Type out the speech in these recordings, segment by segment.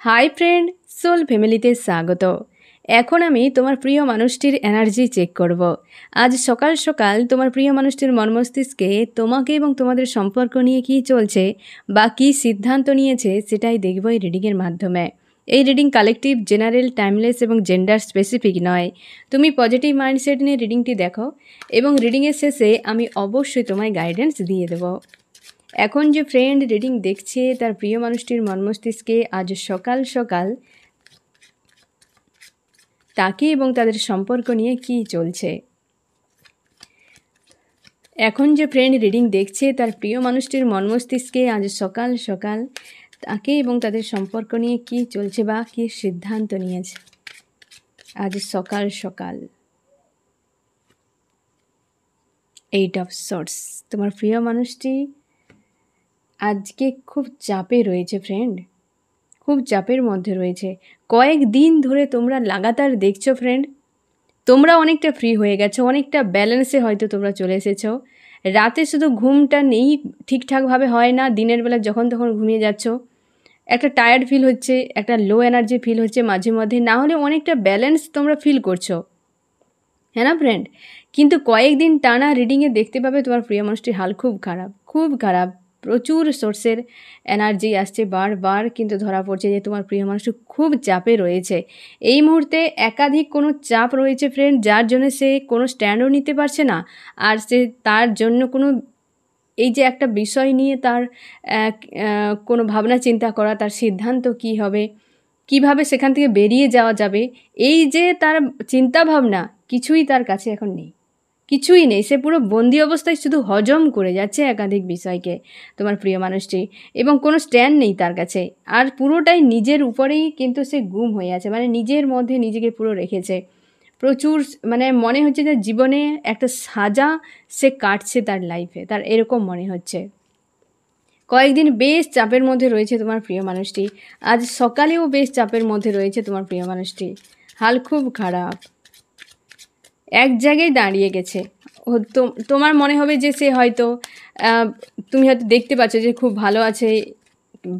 Hi friend, soul ফ্যামিলিতে স্বাগত। এখন আমি তোমার প্রিয় মানুষটির এনার্জি চেক করব। আজ সকাল সকাল তোমার প্রিয় মানুষটির মর্মস্তিষ্কে তোমাকে এবং তোমাদের সম্পর্ক নিয়ে কী চলছে বা কী সিদ্ধান্ত নিয়েছে সেটাই দেখব এই রিডিংয়ের মাধ্যমে। এই রিডিং কালেকটিভ, জেনারেল, টাইমলেস এবং জেন্ডার স্পেসিফিক নয়। তুমি পজিটিভ মাইন্ডসেট নিয়ে রিডিংটি দেখো এবং রিডিংয়ের শেষে আমি অবশ্যই তোমায় গাইডেন্স দিয়ে দেবো। এখন যে ফ্রেন্ড রিডিং দেখছে তার প্রিয় মানুষটির মর্মস্তিষ্কে আজ সকাল সকাল তাকে এবং তাদের সম্পর্ক নিয়ে কী চলছে। এখন যে ফ্রেন্ড রিডিং দেখছে তার প্রিয় মানুষটির মর্মস্তিষ্কে আজ সকাল সকাল তাকে এবং তাদের সম্পর্ক নিয়ে কী চলছে বা কী সিদ্ধান্ত নিয়েছে আজ সকাল সকাল। 8 অফ সোর্স। তোমার প্রিয় মানুষটি আজকে খুব চাপে রয়েছে ফ্রেন্ড, খুব চাপের মধ্যে রয়েছে। কয়েকদিন ধরে তোমরা লাগাতার দেখছো ফ্রেন্ড, তোমরা অনেকটা ফ্রি হয়ে গেছো, অনেকটা ব্যালেন্সে হয়তো তোমরা চলে এসেছো। রাতে শুধু ঘুমটা নেই, ঠিকঠাকভাবে হয় না, দিনের বেলা যখন তখন ঘুমিয়ে যাচ্ছ, একটা টায়ার্ড ফিল হচ্ছে, একটা লো এনার্জি ফিল হচ্ছে মাঝে মধ্যে, না হলে অনেকটা ব্যালেন্স তোমরা ফিল করছো, হ্যাঁ না ফ্রেন্ড? কিন্তু কয়েকদিন টানা রিডিংয়ে দেখতে পাবে তোমার প্রিয় মানুষটির হাল খুব খারাপ, খুব খারাপ। প্রচুর সোর্সের এনার্জি আসছে বারবার, কিন্তু ধরা পড়ছে যে তোমার প্রিয় মানুষটি খুব চাপে রয়েছে। এই মুহূর্তে একাধিক কোনো চাপ রয়েছে ফ্রেন্ড, যার জন্য সে কোনো স্ট্যান্ডও নিতে পারছে না। আর সে তার জন্য কোনো এই যে একটা বিষয় নিয়ে তার কোনো ভাবনা চিন্তা করা, তার সিদ্ধান্ত কী হবে, কিভাবে সেখান থেকে বেরিয়ে যাওয়া যাবে, এই যে তার চিন্তা ভাবনা, কিছুই তার কাছে এখন নেই, কিছুই নেই। সে পুরো বন্দি অবস্থায় শুধু হজম করে যাচ্ছে একাধিক বিষয়কে তোমার প্রিয় মানুষটি, এবং কোনো স্ট্যান্ড নেই তার কাছে। আর পুরোটাই নিজের উপরেই কিন্তু সে গুম হয়ে আছে, মানে নিজের মধ্যে নিজেকে পুরো রেখেছে। প্রচুর মানে মনে হচ্ছে যে জীবনে একটা সাজা সে কাটছে তার লাইফে, তার এরকম মনে হচ্ছে। কয়েকদিন বেশ চাপের মধ্যে রয়েছে তোমার প্রিয় মানুষটি, আজ সকালেও বেশ চাপের মধ্যে রয়েছে তোমার প্রিয় মানুষটি। হাল খুব খারাপ, এক জায়গায় দাঁড়িয়ে গেছে। তোমার মনে হবে যে সে হয়তো তুমি হয়তো দেখতে পাচ্ছ যে খুব ভালো আছে,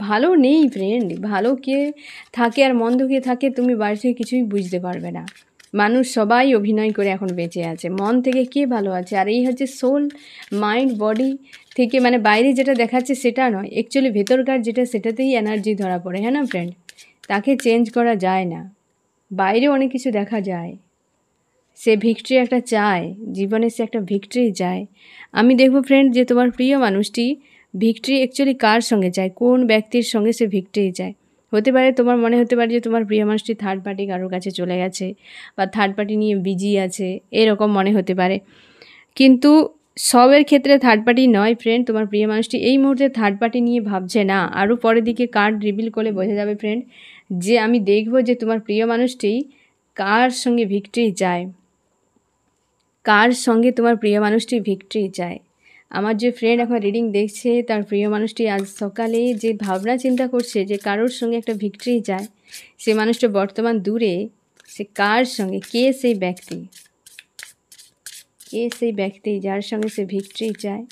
ভালো নেই ফ্রেন্ড। ভালো কে থাকে আর মন্দ কে থাকে তুমি বাইরে থেকে কিছুই বুঝতে পারবে না। মানুষ সবাই অভিনয় করে এখন বেঁচে আছে, মন থেকে কে ভালো আছে। আর এই হচ্ছে সোল, মাইন্ড, বডি থেকে, মানে বাইরে যেটা দেখাচ্ছে সেটা নয়, অ্যাকচুয়ালি ভেতরকার যেটা সেটাতেই এনার্জি ধরা পড়ে, হ্যাঁ না ফ্রেন্ড? তাকে চেঞ্জ করা যায় না, বাইরে অনেক কিছু দেখা যায়। সে ভিক্টরি একটা চায়, জীবনে সে একটা ভিক্টরি চায়। আমি দেখব ফ্রেন্ড যে তোমার প্রিয় মানুষটি ভিক্টরি অ্যাকচুয়ালি কার সঙ্গে চায়, কোন ব্যক্তির সঙ্গে সে ভিক্টরি চায়। হতে পারে তোমার মনে হতে পারে যে তোমার প্রিয় মানুষটি থার্ড পার্টি কারোর কাছে চলে গেছে বা থার্ড পার্টি নিয়ে বিজি আছে, এরকম মনে হতে পারে। কিন্তু সবের ক্ষেত্রে থার্ড পার্টি নয় ফ্রেন্ড। তোমার প্রিয় মানুষটি এই মুহূর্তে থার্ড পার্টি নিয়ে ভাবছে না। আরও পরের দিকে কার্ড রিভিল করলে বোঝা যাবে ফ্রেন্ড, যে আমি দেখব যে তোমার প্রিয় মানুষটি কার সঙ্গে ভিক্টরি চায়, কার সঙ্গে তোমার প্রিয় মানুষটি ভিক্টরি চায়। আমার যে ফ্রেন্ড এখন রিডিং দেখছে তার প্রিয় মানুষটি আজ সকালে যে ভাবনা চিন্তা করছে যে কারোর সঙ্গে একটা ভিক্টরি চায়, সে মানুষটা বর্তমান দূরে। সে কার সঙ্গে, কে সেই ব্যক্তি, কে সেই ব্যক্তি যার সঙ্গে সে ভিক্টরি চায়।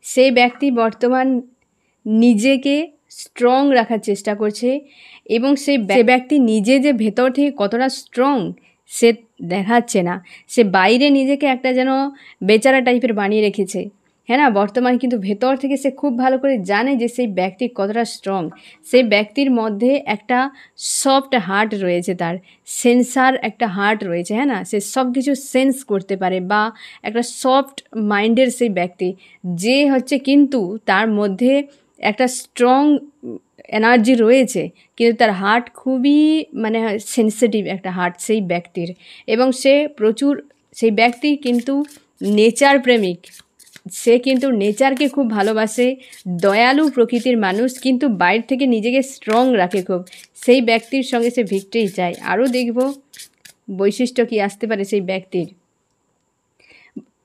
সেই ব্যক্তি বর্তমান নিজেকে স্ট্রং রাখার চেষ্টা করছে, এবং সেই ব্যক্তি নিজে যে ভেতর থেকে কতটা স্ট্রং সে দেখাচ্ছে না। সে বাইরে নিজেকে একটা যেন বেচারা টাইপের বানিয়ে রেখেছে, হ্যাঁ না? বর্তমান কিন্তু ভেতর থেকে সে খুব ভালো করে জানে যে সেই ব্যক্তি কতটা স্ট্রং। সেই ব্যক্তির মধ্যে একটা সফট হার্ট রয়েছে, তার সেন্সার একটা হার্ট রয়েছে, হ্যাঁ না? সে সব কিছু সেন্স করতে পারে, বা একটা সফট মাইন্ডের সেই ব্যক্তি যে হচ্ছে, কিন্তু তার মধ্যে একটা স্ট্রং এনার্জি রয়েছে, কিন্তু তার হার্ট খুবই মানে সেন্সিটিভ একটা হার্ট সেই ব্যক্তির। এবং সে প্রচুর, সেই ব্যক্তি কিন্তু নেচার প্রেমিক, সে কিন্তু নেচারকে খুব ভালোবাসে, দয়ালু প্রকৃতির মানুষ, কিন্তু বাইরে থেকে নিজেকে স্ট্রং রাখে খুব। সেই ব্যক্তির সঙ্গে সে ভিক্টরি চায়। আরও দেখব বৈশিষ্ট্য কি আসতে পারে সেই ব্যক্তির।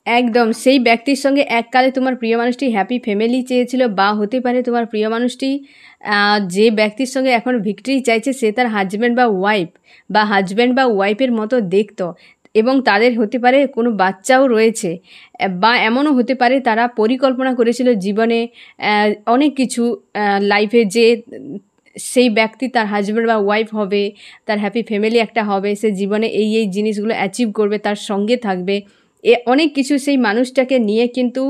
একদম সেই ব্যক্তির সঙ্গে এককালে তোমার প্রিয় মানুষটি হ্যাপি ফ্যামিলি চেয়েছিল, বা হতে পারে তোমার প্রিয় মানুষটি যে ব্যক্তির সঙ্গে এখন ভিক্টরি চাইছে সে তার হাজব্যান্ড বা ওয়াইফ, বা হাজব্যান্ড বা ওয়াইফের মতো দেখতো। এবং তাদের হতে পারে কোনো বাচ্চাও রয়েছে, বা এমনও হতে পারে তারা পরিকল্পনা করেছিল জীবনে অনেক কিছু লাইফে, যে সেই ব্যক্তি তার হাজব্যান্ড বা ওয়াইফ হবে, তার হ্যাপি ফ্যামিলি একটা হবে, সে জীবনে এই জিনিসগুলো অ্যাচিভ করবে, তার সঙ্গে থাকবে, অনেক কিছু সেই মানুষটাকে নিয়ে কিন্তু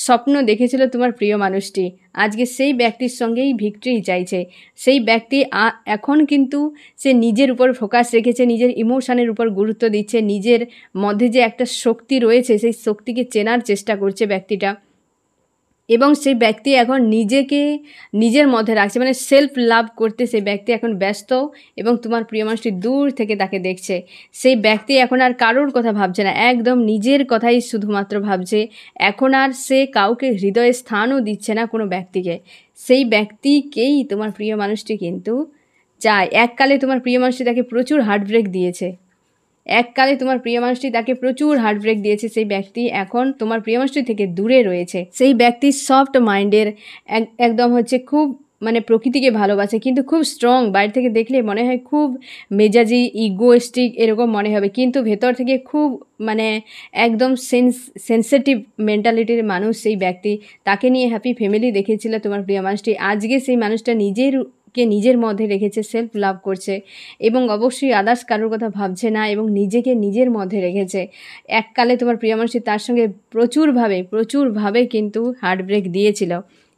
স্বপ্ন দেখেছিল তোমার প্রিয় মানুষটি। আজকে সেই ব্যক্তির সঙ্গেই ভিক্টরি চাইছে। সেই ব্যক্তি এখন কিন্তু সে নিজের উপর ফোকাস রেখেছে, নিজের ইমোশনের উপর গুরুত্ব দিচ্ছে, নিজের মধ্যে যে একটা শক্তি রয়েছে সেই শক্তিকে চেনার চেষ্টা করছে ব্যক্তিটা, এবং সেই ব্যক্তি এখন নিজেকে নিজের মধ্যে রাখছে, মানে সেলফ লাভ করতে সেই ব্যক্তি এখন ব্যস্ত, এবং তোমার প্রিয় মানুষটি দূর থেকে তাকে দেখছে। সেই ব্যক্তি এখন আর কারোর কথা ভাবছে না, একদম নিজের কথাই শুধুমাত্র ভাবছে। এখন আর সে কাউকে হৃদয়ে স্থানও দিচ্ছে না কোনো ব্যক্তিকে। সেই ব্যক্তিকেই তোমার প্রিয় মানুষটি কিন্তু চায়। এককালে তোমার প্রিয় মানুষটি তাকে প্রচুর হার্টব্রেক দিয়েছে, এককালে তোমার প্রিয় মানুষটি তাকে প্রচুর হার্টব্রেক দিয়েছে। সেই ব্যক্তি এখন তোমার প্রিয় মানুষটি থেকে দূরে রয়েছে। সেই ব্যক্তি সফট মাইন্ডের, একদম হচ্ছে খুব মানে প্রকৃতিকে ভালোবাসে, কিন্তু খুব স্ট্রং। বাইরে থেকে দেখলে মনে হয় খুব মেজাজি, ইগোয়েস্টিক এরকম মনে হবে, কিন্তু ভেতর থেকে খুব মানে একদম সেন্সিটিভ মেন্টালিটির মানুষ সেই ব্যক্তি। তাকে নিয়ে হ্যাপি ফ্যামিলি দেখেছিল তোমার প্রিয় মানুষটি। আজকে সেই মানুষটা নিজের মধ্যে রেখেছে, সেলফ লাভ করছে, এবং অবশ্যই আদার্স কারোর কথা ভাবছে না, এবং নিজেকে নিজের মধ্যে রেখেছে। এককালে তোমার প্রিয় মানুষটি তার সঙ্গে প্রচুরভাবে কিন্তু হার্টব্রেক দিয়েছিল।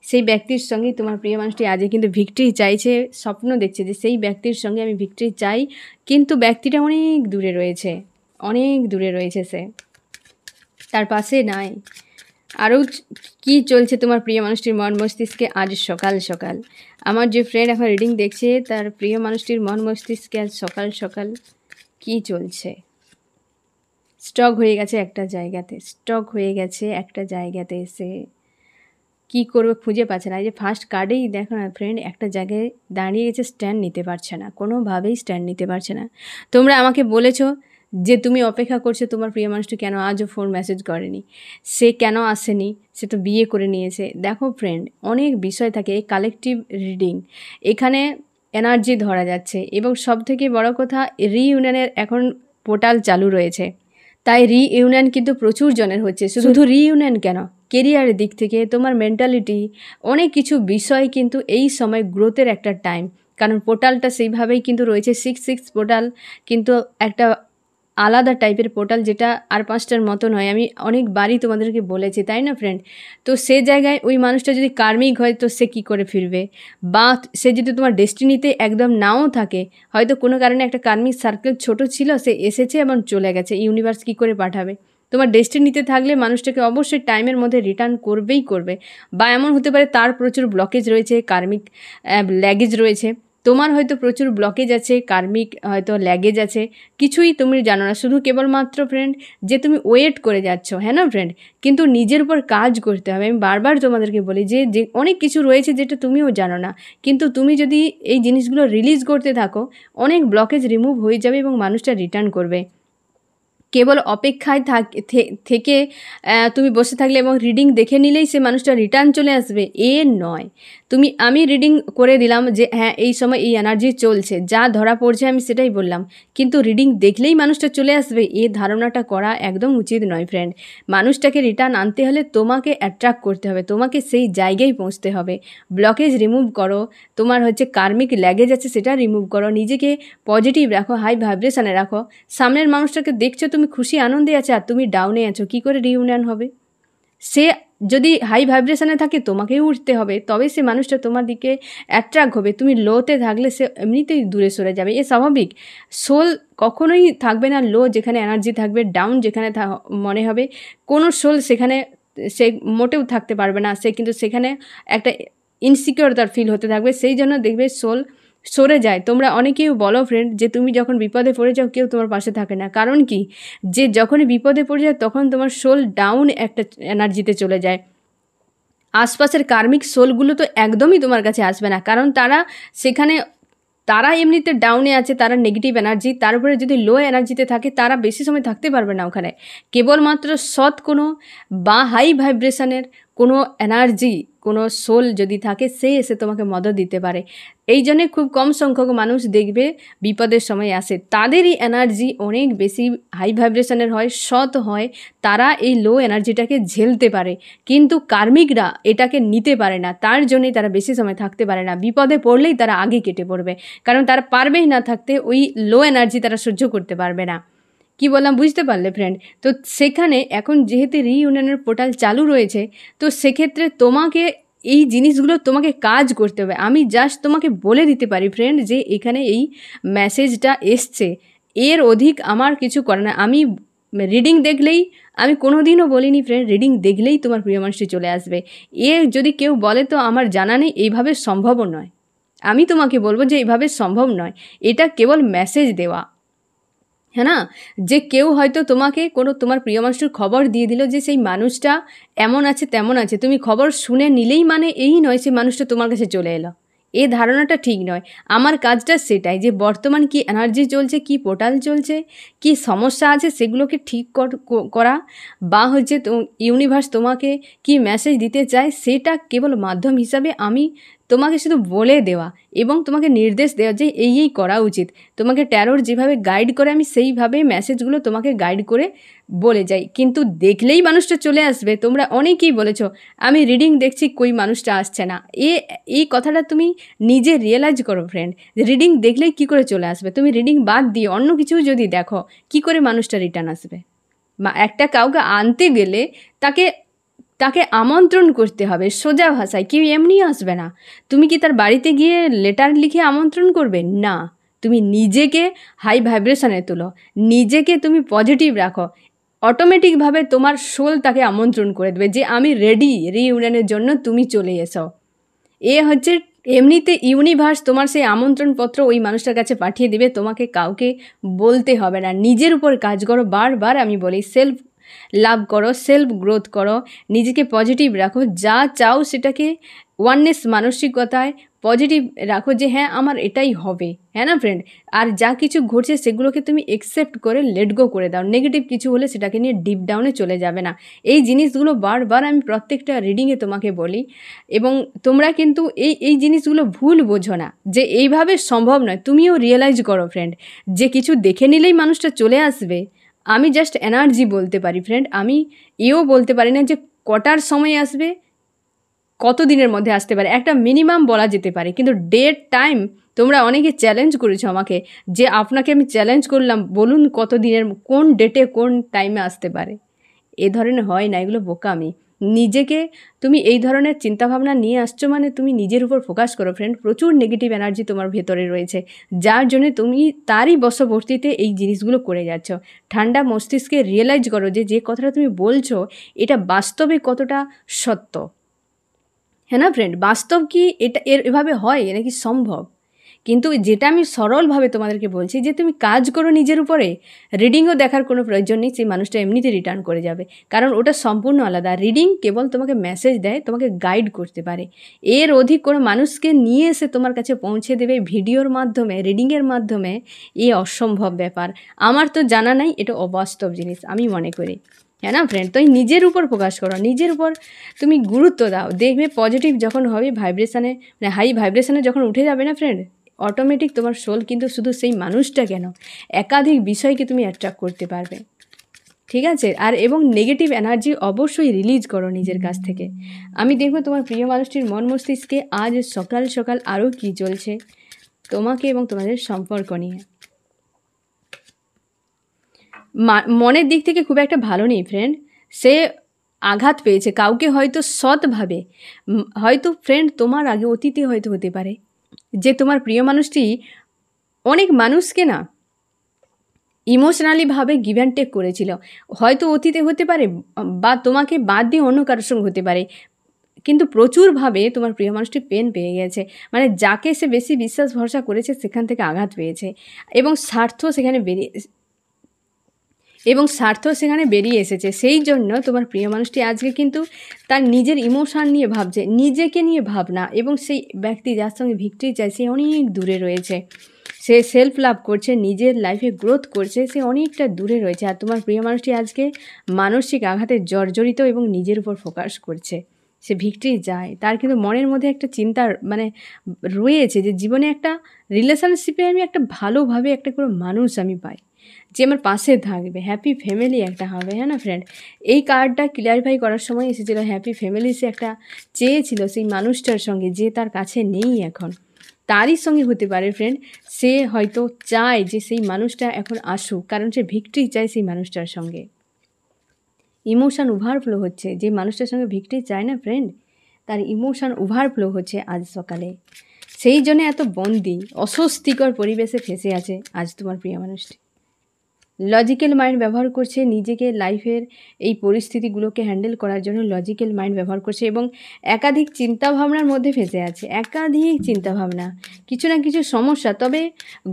সেই ব্যক্তির সঙ্গে তোমার প্রিয় মানুষটি আজকে কিন্তু ভিক্টরি চাইছে, স্বপ্ন দেখছে যে সেই ব্যক্তির সঙ্গে আমি ভিক্টরি চাই, কিন্তু ব্যক্তিটা অনেক দূরে রয়েছে, সে তার পাশে নাই। আরও কি চলছে তোমার প্রিয় মানুষটির মন মস্তিষ্কে আজ সকাল সকাল? আমার যে ফ্রেন্ড এখন রিডিং দেখছে, তার প্রিয় মানুষটির মন মস্তিষ্কে আজ সকাল সকাল কি চলছে? স্টক হয়ে গেছে একটা জায়গাতে, এসে কি করবে খুঁজে পাচ্ছে না। এই যে ফার্স্ট কার্ডেই দেখো না ফ্রেন্ড, একটা জায়গায় দাঁড়িয়ে গেছে, স্ট্যান্ড নিতে পারছে না, কোনোভাবেই স্ট্যান্ড নিতে পারছে না। তোমরা আমাকে বলেছো যে তুমি অপেক্ষা করছো তোমার প্রিয় মানুষটি কেন আজও ফোন মেসেজ করেনি, সে কেন আসেনি, সে তো বিয়ে করে নিয়েছে। দেখো ফ্রেন্ড, অনেক বিষয় থাকে এই কালেকটিভ রিডিং, এখানে এনার্জি ধরা যাচ্ছে, এবং সবথেকে বড় কথা রিইউনিয়নের এখন পোর্টাল চালু রয়েছে, তাই রিইউনিয়ন কিন্তু প্রচুর জনের হচ্ছে। শুধু রিইউনিয়ন কেন, কেরিয়ারের দিক থেকে তোমার মেন্টালিটি, অনেক কিছু বিষয় কিন্তু এই সময় গ্রোথের একটা টাইম, কারণ পোর্টালটা সেইভাবেই কিন্তু রয়েছে। 6 পোর্টাল কিন্তু একটা আলাদা টাইপের পোর্টাল, যেটা আর 5টার মতো নয়। আমি অনেকবারই তোমাদেরকে বলেছি, তাই না ফ্রেন্ড? তো সে জায়গায় ওই মানুষটা যদি কার্মিক হয়, তো সে কী করে ফিরবে, বা সে যদি তোমার ডেস্টিনিতে একদম নাও থাকে, হয়তো কোনো কারণে একটা কার্মিক সার্কেল ছোট ছিল, সে এসেছে এবং চলে গেছে, ইউনিভার্স কী করে পাঠাবে? তোমার ডেস্টিনিতে থাকলে মানুষটাকে অবশ্যই টাইমের মধ্যে রিটার্ন করবে, বা এমন হতে পারে তার প্রচুর ব্লকেজ রয়েছে, কার্মিক ল্যাগেজ রয়েছে। তোমার হয়তো প্রচুর ব্লকেজ আছে, কার্মিক হয়তো ল্যাগেজ আছে, কিছুই তুমি জানো না, শুধু কেবলমাত্র ফ্রেন্ড যে তুমি ওয়েট করে যাচ্ছ, হ্যাঁ না ফ্রেন্ড? কিন্তু নিজের উপর কাজ করতে হবে। আমি বারবার তোমাদেরকে বলি যে অনেক কিছু রয়েছে যেটা তুমিও জানো না, কিন্তু তুমি যদি এই জিনিসগুলো রিলিজ করতে থাকো, অনেক ব্লকেজ রিমুভ হয়ে যাবে এবং মানুষটা রিটার্ন করবে। কেবল অপেক্ষায় থেকে তুমি বসে থাকলে এবং রিডিং দেখে নিলেই সে মানুষটা রিটার্ন চলে আসবে, এ নয়। আমি রিডিং করে দিলাম যে হ্যাঁ এই সময় এই এনার্জি চলছে, যা ধরা পড়ছে আমি সেটাই বললাম, কিন্তু রিডিং দেখলেই মানুষটা চলে আসবে, এ ধারণাটা করা একদম উচিত নয় ফ্রেন্ড। মানুষটাকে রিটার্ন আনতে হলে তোমাকে অ্যাট্রাক্ট করতে হবে, তোমাকে সেই জায়গায় পৌঁছতে হবে। ব্লকেজ রিমুভ করো, তোমার হচ্ছে কার্মিক ল্যাগেজ আছে সেটা রিমুভ করো, নিজেকে পজিটিভ রাখো, হাই ভাইব্রেশনে রাখো। সামনের মানুষটাকে দেখছো তুমি খুশি আনন্দে আছো, আর তুমি ডাউনে আছো, কী করে রিউনিয়ন হবে? সে যদি হাই ভাইব্রেশনে থাকে, তোমাকেই উঠতে হবে, তবে সে মানুষটা তোমার দিকে অ্যাট্রাক্ট হবে। তুমি লোতে থাকলে সে এমনিতেই দূরে সরে যাবে, এ স্বাভাবিক। সোল কখনোই থাকবে না লো যেখানে এনার্জি থাকবে, ডাউন যেখানে মনে হবে কোনো সোল সেখানে সে মোটেও থাকতে পারবে না, সে কিন্তু সেখানে একটা ইনসিকিউর তার ফিল হতে থাকবে, সেই জন্য দেখবে সোল সরে যায়। তোমরা অনেকেই বলো ফ্রেন্ড যে তুমি যখন বিপদে পড়ে যাও কেউ তোমার পাশে থাকে না, কারণ কি, যে যখনই বিপদে পড়ে যায় তখন তোমার সোল ডাউন একটা এনার্জিতে চলে যায়। আশপাশের কার্মিক সোলগুলো তো একদমই তোমার কাছে আসবে না, কারণ তারা এমনিতে ডাউনে আছে, তারা নেগেটিভ এনার্জি, তার উপরে যদি লো এনার্জিতে থাকে তারা বেশি সময় থাকতে পারবে না ওখানে। কেবলমাত্র সৎ কোনো বা হাই ভাইব্রেশনের কোনো এনার্জি, কোনো সোল যদি থাকে, সে এসে তোমাকে মদত দিতে পারে। এই জন্যে খুব কম সংখ্যক মানুষ দেখবে বিপদের সময় আসে, তাদেরই এনার্জি অনেক বেশি হাই ভাইব্রেশনের হয়, সৎ হয়, তারা এই লো এনার্জিটাকে ঝেলতে পারে। কিন্তু কার্মিকরা এটাকে নিতে পারে না, তার জন্যই তারা বেশি সময় থাকতে পারে না, বিপদে পড়লেই তারা আগে কেটে পড়বে, কারণ তারা পারবেই না থাকতে, ওই লো এনার্জি তারা সহ্য করতে পারবে না। কি বললাম বুঝতে পারলে ফ্রেন্ড? তো সেখানে এখন যেহেতু রিইউনিয়নের পোর্টাল চালু রয়েছে, তো সেক্ষেত্রে তোমাকে এই জিনিসগুলো তোমাকে কাজ করতে হবে। আমি জাস্ট তোমাকে বলে দিতে পারি ফ্রেন্ড যে এখানে এই মেসেজটা এসছে, এর অধিক আমার কিছু করে না। আমি রিডিং দেখলেই, আমি কোনো দিনও বলিনি ফ্রেন্ড রিডিং দেখলেই তোমার প্রিয় মানুষটি চলে আসবে। এ যদি কেউ বলে তো আমার জানা নেই, এইভাবে সম্ভবও নয়। আমি তোমাকে বলবো যে এইভাবে সম্ভব নয়, এটা কেবল মেসেজ দেওয়া, হ্যাঁ না? যে কেউ হয়তো তোমাকে কোনো তোমার প্রিয় মানুষটির খবর দিয়ে দিল যে সেই মানুষটা এমন আছে তেমন আছে, তুমি খবর শুনে নিলেই মানে এই নয় সেই মানুষটা তোমার কাছে চলে এলো, এই ধারণাটা ঠিক নয়। আমার কাজটা সেটাই যে বর্তমান কি এনার্জি চলছে, কি পোর্টাল চলছে, কি সমস্যা আছে সেগুলোকে ঠিক করা, বা হচ্ছে তো ইউনিভার্স তোমাকে কি মেসেজ দিতে চায় সেটা কেবল মাধ্যম হিসাবে আমি তোমাকে শুধু বলে দেওয়া এবং তোমাকে নির্দেশ দেওয়া যে এই করা উচিত। তোমাকে ট্যারোর যেভাবে গাইড করে আমি সেইভাবে মেসেজগুলো তোমাকে গাইড করে বলে যাই, কিন্তু দেখলেই মানুষটা চলে আসবে। তোমরা অনেকেই বলেছো আমি রিডিং দেখছি কই মানুষটা আসছে না, এই কথাটা তুমি নিজে রিয়েলাইজ করো ফ্রেন্ড, রিডিং দেখলেই কি করে চলে আসবে। তুমি রিডিং বাদ দিয়ে অন্য কিছু যদি দেখো, কি করে মানুষটা রিটার্ন আসবে? একটা কাউকে আনতে গেলে তাকে আমন্ত্রণ করতে হবে সোজা ভাষায়, কেউ এমনি আসবে না। তুমি কি তার বাড়িতে গিয়ে লেটার লিখে আমন্ত্রণ করবে? না, তুমি নিজেকে হাই ভাইব্রেশনে তোলো, নিজেকে তুমি পজিটিভ রাখো, অটোমেটিকভাবে তোমার সোল তাকে আমন্ত্রণ করে দেবে যে আমি রেডি রিইউনিয়নের জন্য, তুমি চলে এসো। এ হচ্ছে এমনিতে ইউনিভার্স তোমার সেই আমন্ত্রণপত্র ওই মানুষটার কাছে পাঠিয়ে দিবে, তোমাকে কাউকে বলতে হবে না। নিজের উপর কাজ করো, বারবার আমি বলি সেলফ লাভ করো, সেলফ গ্রোথ করো, নিজেকে পজিটিভ রাখো, যা চাও সেটাকে ওয়াননেস মানসিকতায় পজিটিভ রাখো যে হ্যাঁ আমার এটাই হবে, হ্যাঁ না ফ্রেন্ড? আর যা কিছু ঘটছে সেগুলোকে তুমি একসেপ্ট করে লেট গো করে দাও। নেগেটিভ কিছু হলে সেটাকে নিয়ে ডিপ ডাউনে চলে যাবে না। এই জিনিসগুলো বারবার আমি প্রত্যেকটা রিডিংয়ে তোমাকে বলি, এবং তোমরা কিন্তু এই জিনিসগুলো ভুল বোঝো না যে এইভাবে সম্ভব নয়। তুমিও রিয়েলাইজ করো ফ্রেন্ড যে কিছু দেখে নিলেই মানুষটা চলে আসবে। আমি জাস্ট এনার্জি বলতে পারি ফ্রেন্ড, আমি এও বলতে পারি না যে কটার সময় আসবে, কত দিনের মধ্যে আসতে পারে, একটা মিনিমাম বলা যেতে পারে, কিন্তু ডেট টাইম তোমরা অনেকে চ্যালেঞ্জ করেছো আমাকে যে আপনাকে আমি চ্যালেঞ্জ করলাম বলুন কত দিনের, কোন ডেটে কোন টাইমে আসতে পারে। এ ধরনের হয় না, এগুলো বোকামি। নিজেকে তুমি এই ধরনের চিন্তাভাবনা নিয়ে আসছো মানে তুমি নিজের উপর ফোকাস করো ফ্রেন্ড। প্রচুর নেগেটিভ এনার্জি তোমার ভেতরে রয়েছে, যার জন্য তুমি তারই বশবর্তীতে এই জিনিসগুলো করে যাচ্ছ। ঠান্ডা মস্তিষ্কে রিয়েলাইজ করো যে যে কথাটা তুমি বলছো এটা বাস্তবে কতটা সত্য, হ্যাঁ না ফ্রেন্ড? বাস্তব কি এটা এভাবে হয় নাকি সম্ভব? কিন্তু যেটা আমি সরলভাবে তোমাদেরকে বলছি যে তুমি কাজ করো নিজের উপরে, রিডিংও দেখার কোনো প্রয়োজন নেই, সেই মানুষটা এমনিতে রিটার্ন করে যাবে, কারণ ওটা সম্পূর্ণ আলাদা। রিডিং কেবল তোমাকে মেসেজ দেয়, তোমাকে গাইড করতে পারে, এর অধিক কোনো মানুষকে নিয়ে এসে তোমার কাছে পৌঁছে দেবে ভিডিওর মাধ্যমে, রিডিংয়ের মাধ্যমে, এ অসম্ভব ব্যাপার। আমার তো জানা নাই, এটা অবাস্তব জিনিস আমি মনে করি, হ্যাঁ না ফ্রেন্ড? তো নিজের উপর ফোকাস করো, নিজের উপর তুমি গুরুত্ব দাও, দেখবে পজিটিভ যখন হবে ভাইব্রেশানে, মানে হাই ভাইব্রেশানে যখন উঠে যাবে না ফ্রেন্ড, অটোমেটিক তোমার সোল কিন্তু শুধু সেই মানুষটা কেন একাধিক বিষয়কে তুমি অ্যাট্রাক্ট করতে পারবে, ঠিক আছে? আর এবং নেগেটিভ এনার্জি অবশ্যই রিলিজ করো নিজের কাছ থেকে। আমি দেখবো তোমার প্রিয় মানুষটির মন মস্তিষ্কে আজ সকাল সকাল আরও কী চলছে তোমাকে এবং তোমাদের সম্পর্ক নিয়ে। মনের দিক থেকে খুব একটা ভালো নেই ফ্রেন্ড, সে আঘাত পেয়েছে কাউকে, হয়তো সৎভাবে, হয়তো ফ্রেন্ড তোমার আগে অতীতে হয়তো হতে পারে যে তোমার প্রিয় মানুষটি অনেক মানুষকে না ইমোশনালিভাবে গিভ অ্যান্ড টেক করেছিল, হয়তো অতীতে হতে পারে বা তোমাকে বাদ দিয়ে অন্য কারোর সঙ্গে হতে পারে, কিন্তু প্রচুরভাবে তোমার প্রিয় মানুষটি পেন পেয়ে গেছে, মানে যাকে সে বেশি বিশ্বাস ভরসা করেছে সেখান থেকে আঘাত পেয়েছে, এবং স্বার্থ সেখানে বেরিয়ে এসেছে। সেই জন্য তোমার প্রিয় মানুষটি আজকে কিন্তু তার নিজের ইমোশান নিয়ে ভাবছে, নিজেকে নিয়ে ভাবনা, এবং সেই ব্যক্তি যার সঙ্গে ভিক্টরি চায় সে অনেক দূরে রয়েছে, সে সেলফ লাভ করছে, নিজের লাইফে গ্রোথ করছে, সে অনেকটা দূরে রয়েছে। আর তোমার প্রিয় মানুষটি আজকে মানসিক আঘাতে জর্জরিত এবং নিজের উপর ফোকাস করছে, সে ভিক্টরি চায়, তার কিন্তু মনের মধ্যে একটা চিন্তার মানে রয়েছে যে জীবনে একটা রিলেশনশিপে আমি একটা ভালোভাবে একটা কোনো মানুষ আমি পাই, যে আমার পাশে থাকবে, হ্যাপি ফ্যামিলি একটা হবে, হ্যাঁ না ফ্রেন্ড? এই কার্ডটা ক্লিয়ারিফাই করার সময় এসেছিলো হ্যাপি ফ্যামিলি, সে একটা চেয়েছিল সেই মানুষটার সঙ্গে যে তার কাছে নেই এখন, তারই সঙ্গে হতে পারে ফ্রেন্ড। সে হয়তো চায় যে সেই মানুষটা এখন আসুক, কারণ সে ভিক্টরি চায় সেই মানুষটার সঙ্গে। ইমোশান ওভারফ্লো হচ্ছে, যে মানুষটার সঙ্গে ভিক্টরি চায় না ফ্রেন্ড, তার ইমোশান ওভারফ্লো হচ্ছে আজ সকালে। সেই জন্য এত বন্দি অস্বস্তিকর পরিবেশে ফেসে আছে আজ তোমার প্রিয় মানুষটি। লজিক্যাল মাইন্ড ব্যবহার করছে, নিজেকে লাইফের এই পরিস্থিতিগুলোকে হ্যান্ডেল করার জন্য লজিক্যাল মাইন্ড ব্যবহার করছে এবং একাধিক চিন্তাভাবনার মধ্যে ফেসে আছে, একাধিক চিন্তাভাবনা, কিছু না কিছু সমস্যা। তবে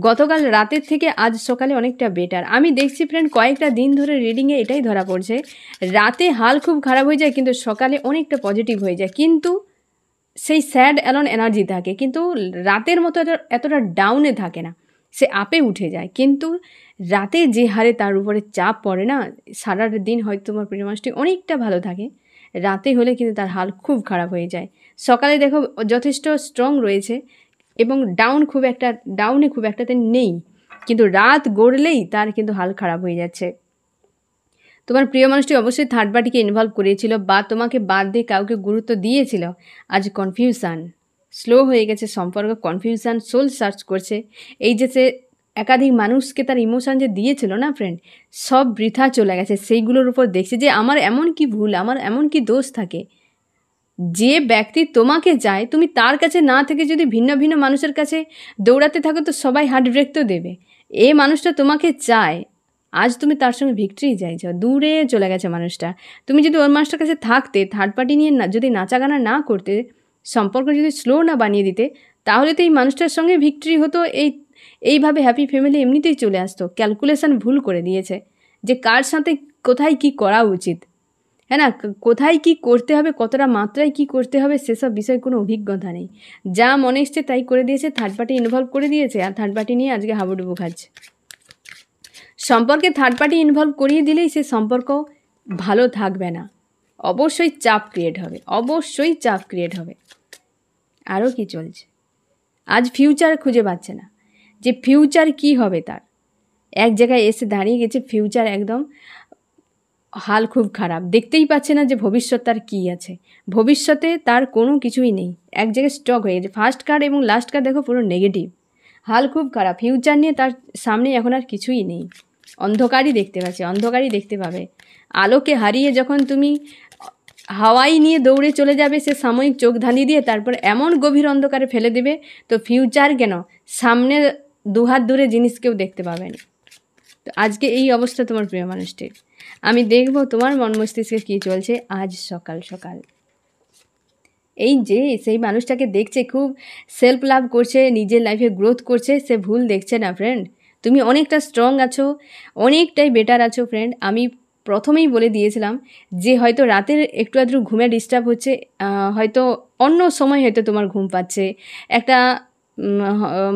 গতকাল রাতের থেকে আজ সকালে অনেকটা বেটার আমি দেখছি ফ্রেন্ড। কয়েকটা দিন ধরে রিডিংয়ে এটাই ধরা পড়ছে, রাতে হাল খুব খারাপ হয়ে যায় কিন্তু সকালে অনেকটা পজিটিভ হয়ে যায়, কিন্তু সেই স্যাড অ্যালন এনার্জি থাকে, কিন্তু রাতের মতো এতটা ডাউনে থাকে না, সে আপে উঠে যায়। কিন্তু রাতে যে হারে তার উপরে চাপ পড়ে না, সারা দিন হয়তো তোমার প্রিয় মানুষটি অনেকটা ভালো থাকে, রাতে হলে কিন্তু তার হাল খুব খারাপ হয়ে যায়। সকালে দেখো যথেষ্ট স্ট্রং রয়েছে এবং ডাউনে খুব একটাতে নেই, কিন্তু রাত গড়লেই তার কিন্তু হাল খারাপ হয়ে যাচ্ছে। তোমার প্রিয় মানুষটি অবশ্যই থার্ড পার্টিকে ইনভলভ করেছিল বা তোমাকে বাদ দিয়ে কাউকে গুরুত্ব দিয়েছিল। আজ কনফিউশান, স্লো হয়ে গেছে সম্পর্ক, কনফিউশান, সোল সার্চ করছে। এই যে সে একাধিক মানুষকে তার ইমোশান যে দিয়েছিল না ফ্রেন্ড, সব বৃথা চলে গেছে। সেইগুলোর উপর দেখছে যে আমার এমন কি ভুল, আমার এমন কি দোষ থাকে। যে ব্যক্তি তোমাকে চায়, তুমি তার কাছে না থেকে যদি ভিন্ন ভিন্ন মানুষের কাছে দৌড়াতে থাকো তো সবাই হার্ট ব্রেক তো দেবে। এই মানুষটা তোমাকে চায়, আজ তুমি তার সঙ্গে ভিক্টরি চাইছ, দূরে চলে গেছে মানুষটা। তুমি যদি ওর মানুষটার কাছে থাকতে, থার্ড পার্টি নিয়ে না যদি নাচাগানা না করতে, সম্পর্ক যদি স্লো না বানিয়ে দিতে, তাহলে তো এই মানুষটার সঙ্গে ভিক্টরি হতো। এইভাবে হ্যাপি ফ্যামিলি এমনিতেই চলে আসতো। ক্যালকুলেশন ভুল করে দিয়েছে যে কার সাথে কোথায় কি করা উচিত, হ্যাঁ না, কোথায় কি করতে হবে, কতটা মাত্রায় কি করতে হবে, সেসব বিষয়ে কোনো অভিজ্ঞতা নেই। যা মনে এসছে তাই করে দিয়েছে, থার্ড পার্টি ইনভলভ করে দিয়েছে, আর থার্ড পার্টি নিয়ে আজকে হাবুডুবু খাচ্ছে। সম্পর্কে থার্ড পার্টি ইনভলভ করিয়ে দিলেই সে সম্পর্ক ভালো থাকবে না, অবশ্যই চাপ ক্রিয়েট হবে, অবশ্যই চাপ ক্রিয়েট হবে। আরও কি চলছে, আজ ফিউচার খুঁজে পাচ্ছে না, যে ফিউচার কি হবে তার। এক জায়গায় এসে দাঁড়িয়ে গেছে, ফিউচার একদম হাল খুব খারাপ, দেখতেই পাচ্ছে না যে ভবিষ্যৎ তার কী আছে, ভবিষ্যতে তার কোনো কিছুই নেই, এক জায়গায় স্টক হয়ে গেছে। ফার্স্ট কার্ড এবং লাস্ট কার্ড দেখো পুরো নেগেটিভ, হাল খুব খারাপ, ফিউচার নিয়ে তার সামনে এখন আর কিছুই নেই, অন্ধকারই দেখতে পাচ্ছে, অন্ধকারই দেখতে পাবে। আলোকে হারিয়ে যখন তুমি হাওয়াই নিয়ে দৌড়ে চলে যাবে, সে সাময়িক চোখ ধাঁধিয়ে দিয়ে তারপর এমন গভীর অন্ধকারে ফেলে দেবে, তো ফিউচার কেন, সামনে দুহাত দূরে জিনিস কেউ দেখতে পাবেন। তো আজকে এই অবস্থা তোমার প্রিয় মানুষটির। আমি দেখব তোমার মন মস্তিষ্কে কী চলছে আজ সকাল সকাল। এই যে সেই মানুষটাকে দেখছে, খুব সেলফ লাভ করছে, নিজের লাইফে গ্রোথ করছে, সে ভুল দেখছে না ফ্রেন্ড। তুমি অনেকটা স্ট্রং আছো, অনেকটাই বেটার আছো ফ্রেন্ড। আমি প্রথমেই বলে দিয়েছিলাম যে হয়তো রাতের একটু আধটু ঘুমে ডিস্টার্ব হচ্ছে, হয়তো অন্য সময় হয়তো তোমার ঘুম পাচ্ছে, একটা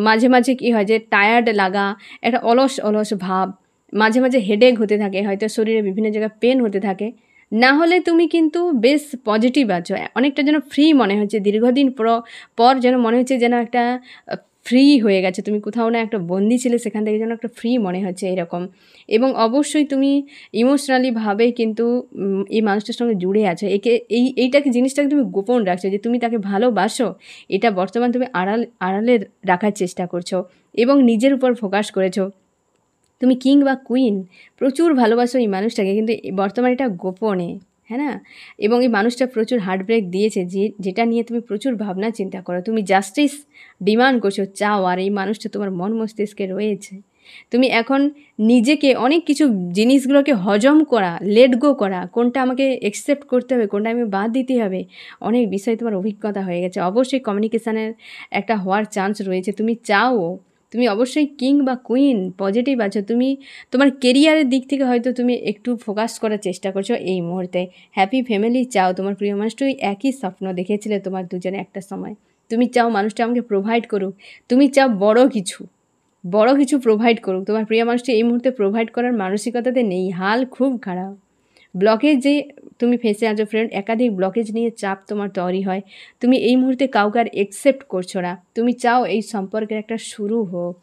মাঝে মাঝে কী হয় যে টায়ার্ড লাগা, একটা অলস অলস ভাব, মাঝে মাঝে হেডেক হতে থাকে, হয়তো শরীরে বিভিন্ন জায়গায় পেন হতে থাকে। না হলে তুমি কিন্তু বেশ পজিটিভ আছো, অনেকটা যেন ফ্রি মনে হচ্ছে, দীর্ঘদিন পর যেন মনে হচ্ছে যেন একটা ফ্রি হয়ে গেছে, তুমি কোথাও না একটা বন্দি ছিলে, সেখান থেকে যেন একটা ফ্রি মনে হচ্ছে এরকম। এবং অবশ্যই তুমি ইমোশনালিভাবে কিন্তু এই মানুষটার সঙ্গে জুড়ে আছো, এইটাকে জিনিসটাকে তুমি গোপন রাখছো যে তুমি তাকে ভালোবাসো, এটা বর্তমান তুমি আড়ালে রাখার চেষ্টা করছো এবং নিজের উপর ফোকাস করেছো। তুমি কিং বা কুইন, প্রচুর ভালোবাসো এই মানুষটাকে, কিন্তু বর্তমানে এটা গোপনে, হ্যাঁ না। এবং এই মানুষটা প্রচুর হার্টব্রেক দিয়েছে, যেটা নিয়ে তুমি প্রচুর ভাবনা চিন্তা করো, তুমি জাস্টিস ডিমান্ড করছো, চাও, আর এই মানুষটা তোমার মন মস্তিষ্কে রয়েছে। তুমি এখন নিজেকে অনেক কিছু জিনিসগুলোকে হজম করা, লেট গো করা, কোনটা আমাকে অ্যাকসেপ্ট করতে হবে, কোনটা আমি বাদ দিতে হবে, অনেক বিষয়ে তোমার অভিজ্ঞতা হয়ে গেছে। অবশ্যই কমিউনিকেশানের একটা হওয়ার চান্স রয়েছে, তুমি চাও, তুমি অবশ্যই কিং বা কুইন, পজিটিভ আছো, তুমি তোমার কেরিয়ারের দিক থেকে হয়তো তুমি একটু ফোকাস করার চেষ্টা করছো এই মুহূর্তে। হ্যাপি ফ্যামিলি চাও, তোমার প্রিয় মানুষটা একই স্বপ্ন দেখেছিলে তোমার দুজনে একটা সময়। তুমি চাও মানুষটা আমাকে প্রোভাইড করুক, তুমি চাও বড় কিছু প্রোভাইড করুক। তোমার প্রিয় মানুষটি এই মুহূর্তে প্রোভাইড করার মানসিকতাতে নেই, হাল খুব খারাপ, ব্লকেজ যে তুমি ফেসে আছো ফ্রেন্ড, একাধিক ব্লকেজ নিয়ে চাপ তোমার তৈরি হয়। তুমি এই মুহূর্তে কাউকে আর একসেপ্ট করছো না, তুমি চাও এই সম্পর্কের একটা শুরু হোক।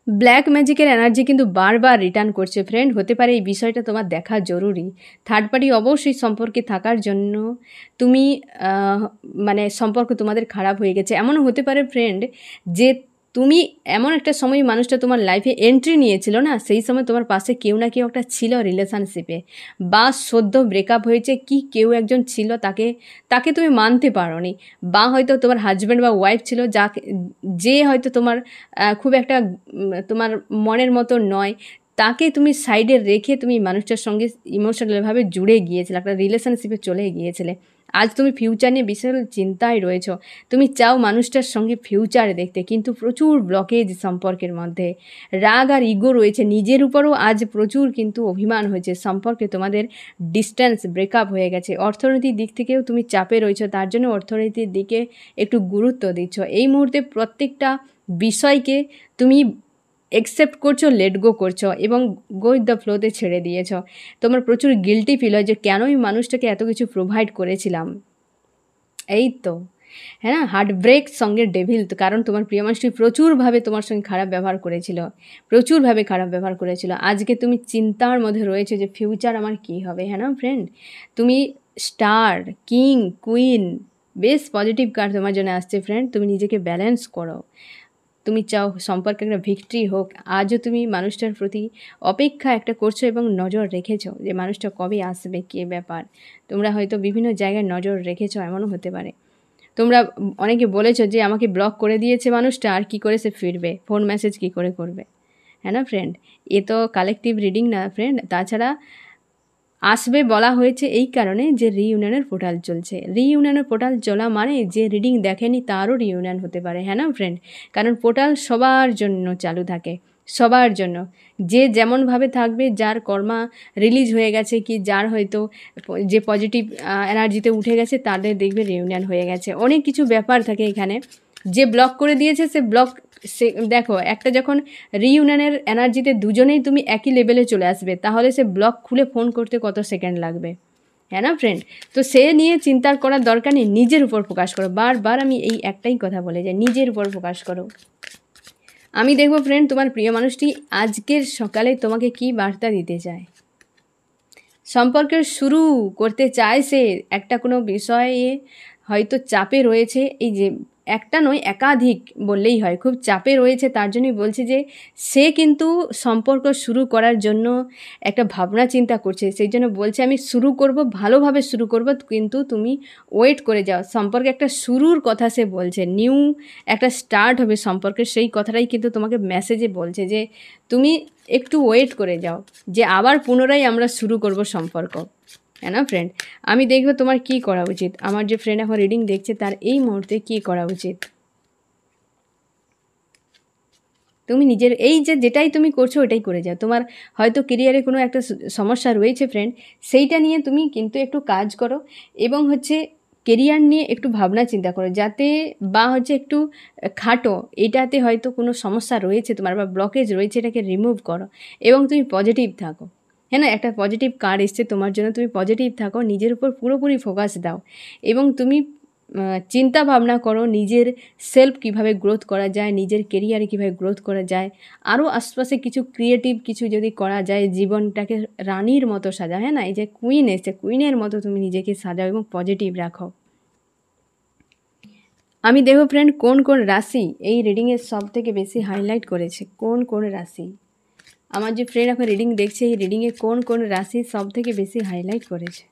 ব্ল্যাক ম্যাজিকের এনার্জি কিন্তু বারবার রিটার্ন করছে ফ্রেন্ড। হতে পারে এই বিষয়টা তোমার দেখা জরুরি। থার্ড পার্টি অবশ্যই সম্পর্কে থাকার জন্য তুমি মানে সম্পর্ক তোমাদের খারাপ হয়ে গেছে। এমনও হতে পারে ফ্রেন্ড যে তুমি এমন একটা সময় মানুষটা তোমার লাইফে এন্ট্রি নিয়েছিল না, সেই সময় তোমার পাশে কেউ না কেউ একটা ছিল রিলেশনশিপে, বা সদ্য ব্রেকআপ হয়েছে কি কেউ একজন ছিল, তাকে তুমি মানতে পারোনি, বা হয়তো তোমার হাজব্যান্ড বা ওয়াইফ ছিল যে হয়তো তোমার খুব একটা তোমার মনের মতো নয়, তাকে তুমি সাইডে রেখে তুমি মানুষটার সঙ্গে ইমোশনালভাবে জুড়ে গিয়েছিলে, একটা রিলেশনশিপে চলে গিয়েছিলে। আজ তুমি ফিউচার নিয়ে বিশাল চিন্তায় রয়েছো, তুমি চাও মানুষটার সঙ্গে ফিউচার দেখতে, কিন্তু প্রচুর ব্লকেজ সম্পর্কের মধ্যে, রাগ আর ইগো রয়েছে, নিজের উপরও আজ প্রচুর কিন্তু অভিমান হয়েছে, সম্পর্কে তোমাদের ডিস্ট্যান্স ব্রেকআপ হয়ে গেছে। অর্থনৈতিক দিক থেকেও তুমি চাপে রয়েছো, তার জন্য অর্থনীতির দিকে একটু গুরুত্ব দিচ্ছ। এই মুহূর্তে প্রত্যেকটা বিষয়কে তুমি একসেপ্ট করছো, লেট গো করছো এবং গো উইথ দ্য ফ্লোতে ছেড়ে দিয়েছো। তোমার প্রচুর গিল্টি ফিল হয় যে কেন আমি মানুষটাকে এত কিছু প্রোভাইড করেছিলাম। এই তো হ্যাঁ না, হার্ট ব্রেক সঙ্গে ডেভিল, তো কারণ তোমার প্রিয় মানুষটি প্রচুরভাবে তোমার সঙ্গে খারাপ ব্যবহার করেছিল, প্রচুরভাবে খারাপ ব্যবহার করেছিল। আজকে তুমি চিন্তার মধ্যে রয়েছে যে ফিউচার আমার কী হবে। হ্যাঁ না ফ্রেন্ড, তুমি স্টার, কিং, কুইন, বেশ পজিটিভ কার্ড তোমার জন্য আসছে ফ্রেন্ড। তুমি নিজেকে ব্যালেন্স করো, তুমি চাও সম্পর্কে একটা ভিক্টরি হোক। আজও তুমি মানুষটার প্রতি অপেক্ষা একটা করছো এবং নজর রেখেছো যে মানুষটা কবে আসবে, কী ব্যাপার। তোমরা হয়তো বিভিন্ন জায়গায় নজর রেখেছো, এমনও হতে পারে। তোমরা অনেকে বলেছো যে আমাকে ব্লক করে দিয়েছে মানুষটা, আর কী করে সে ফিরবে, ফোন মেসেজ কী করে করবে। হ্যাঁ না ফ্রেন্ড, এ তো কালেকটিভ রিডিং না ফ্রেন্ড। তাছাড়া আসবে বলা হয়েছে এই কারণে যে রিইউনিয়নের পোর্টাল চলছে। রিইউনিয়নের পোর্টাল চলা মানে যে রিডিং দেখেনি তারও রিইউনিয়ন হতে পারে। হ্যাঁ না ফ্রেন্ড, কারণ পোর্টাল সবার জন্য চালু থাকে, সবার জন্য। যে যেমনভাবে থাকবে, যার কর্মা রিলিজ হয়ে গেছে কি যার হয়তো যে পজিটিভ এনার্জিতে উঠে গেছে, তাদের দেখবে রিইউনিয়ন হয়ে গেছে। অনেক কিছু ব্যাপার থাকে এখানে। যে ব্লক করে দিয়েছে সে দেখো, একটা যখন রিইউনিয়নের এনার্জিতে দুজনেই তুমি একই লেভেলে চলে আসবে, তাহলে সে ব্লক খুলে ফোন করতে কত সেকেন্ড লাগবে। হ্যাঁ না ফ্রেন্ড, তো সে নিয়ে চিন্তা করার দরকার নেই, নিজের উপর ফোকাস করো। বারবার আমি এই একটাই কথা বলে যাই, নিজের উপর ফোকাস করো। আমি দেখবো ফ্রেন্ড তোমার প্রিয় মানুষটি আজকের সকালে তোমাকে কি বার্তা দিতে চায়। সম্পর্কের শুরু করতে চায় সে, একটা কোনো বিষয়ে হয়তো চাপে রয়েছে, এই যে একটা নয় একাধিক বললেই হয়, খুব চাপে রয়েছে। তার জন্যই বলছে যে সে কিন্তু সম্পর্ক শুরু করার জন্য একটা ভাবনা চিন্তা করছে। সেই জন্য বলছে আমি শুরু করব, ভালোভাবে শুরু করব, কিন্তু তুমি ওয়েট করে যাও। সম্পর্কে একটা শুরুর কথা সে বলছে, নিউ একটা স্টার্ট হবে সম্পর্কের, সেই কথাটাই কিন্তু তোমাকে মেসেজে বলছে যে তুমি একটু ওয়েট করে যাও, যে আবার পুনরায় আমরা শুরু করব সম্পর্ক। হ্যাঁ না ফ্রেন্ড, আমি দেখবো তোমার কি করা উচিত। আমার যে ফ্রেন্ড এখন রিডিং দেখছে তার এই মুহূর্তে কি করা উচিত। তুমি নিজের এই যেটাই তুমি করছো ওটাই করে যাও। তোমার হয়তো কেরিয়ারে কোনো একটা সমস্যা রয়েছে ফ্রেন্ড, সেইটা নিয়ে তুমি কিন্তু একটু কাজ করো এবং কেরিয়ার নিয়ে একটু ভাবনা চিন্তা করো, যাতে বা একটু খাটো, এটাতে হয়তো কোনো সমস্যা রয়েছে তোমার বা ব্লকেজ রয়েছে, এটাকে রিমুভ করো এবং তুমি পজিটিভ থাকো। হ্যাঁ না, একটা পজিটিভ কার্ড এসছে তোমার জন্য, তুমি পজিটিভ থাকো, নিজের উপর পুরোপুরি ফোকাস দাও এবং তুমি চিন্তা ভাবনা করো নিজের সেলফ কীভাবে গ্রোথ করা যায়, নিজের কেরিয়ারে কীভাবে গ্রোথ করা যায়, আরও আশপাশে কিছু ক্রিয়েটিভ কিছু যদি করা যায়, জীবনটাকে রানীর মতো সাজাও। হ্যাঁ না, এই যে কুইন এসছে, কুইনের মতো তুমি নিজেকে সাজাও এবং পজিটিভ রাখো। আমি দেখো ফ্রেন্ড কোন কোন রাশি এই রিডিংয়ের সব থেকে বেশি হাইলাইট করেছে, কোন কোন রাশি। আমার যে ফ্রেন্ড এখন রিডিং দেখছে, এই রিডিংয়ে কোন কোন রাশি সব থেকে বেশি হাইলাইট করেছে।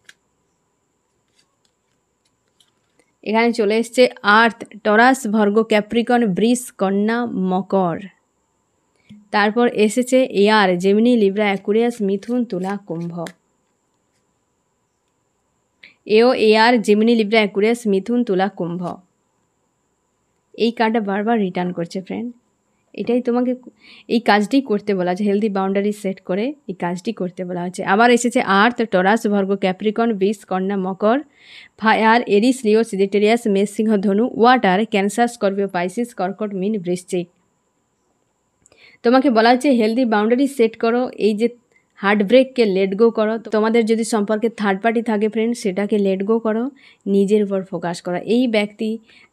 এখানে চলে এসছে আর্থ, টরাস, ভর্গ, ক্যাপ্রিকন, বৃষ, কন্যা, মকর। তারপর এসেছে এয়ার, জেমিনি, লিব্রা, অ্যাকুরিয়াস, মিথুন, তুলা, কুম্ভ। এয়ার, জেমিনি, লিব্রা, অ্যাকুরিয়াস, মিথুন, তুলা, কুম্ভ। এই কার্ডটা বারবার রিটার্ন করছে ফ্রেন্ড। এটাই তোমাকে এই কাজটি করতে বলা হচ্ছে, হেলদি বাউন্ডারি সেট করে এই কাজটি করতে বলা হচ্ছে। আবার এসেছে আর্থ, টরাস, ভর্গ, ক্যাপ্রিকন, বৃষ, কন্যা, মকর। ফায়ার, এরিস, লিও, সেজিটেরিয়াস, মেষ, সিংহ, ধনু। ওয়াটার, ক্যান্সার, স্করপিও, পাইসিস, কর্কট, মীন, বৃশ্চিক। তোমাকে বলা হচ্ছে হেলদি বাউন্ডারি সেট করো। এই যে হার্ট ব্রেককে লেট গো করো। তোমাদের যদি সম্পর্কে থার্ড পার্টি থাকে ফ্রেন্ড, সেটাকে লেট গো করো, নিজের উপর ফোকাস করো। এই ব্যক্তি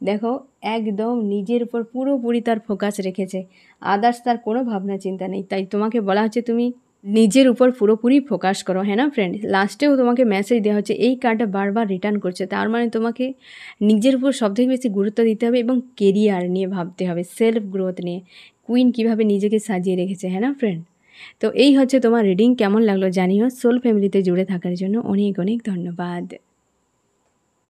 দেখো একদম নিজের উপর পুরোপুরি তার ফোকাস রেখেছে, আদার্স তার কোনো ভাবনা চিন্তা নেই। তাই তোমাকে বলা হচ্ছে তুমি নিজের উপর পুরোপুরি ফোকাস করো, হ্যাঁ না ফ্রেন্ড। লাস্টেও তোমাকে মেসেজ দেওয়া হচ্ছে, এই কার্ডটা বারবার রিটার্ন করছে, তার মানে তোমাকে নিজের উপর সবথেকে বেশি গুরুত্ব দিতে হবে এবং কেরিয়ার নিয়ে ভাবতে হবে, সেলফ গ্রোথ নিয়ে। কুইন কীভাবে নিজেকে সাজিয়ে রেখেছে, হ্যাঁ না ফ্রেন্ড। তো এই হচ্ছে তোমার রিডিং। কেমন লাগলো জানিও। সোল ফ্যামিলিতে জুড়ে থাকার জন্য অনেক অনেক ধন্যবাদ।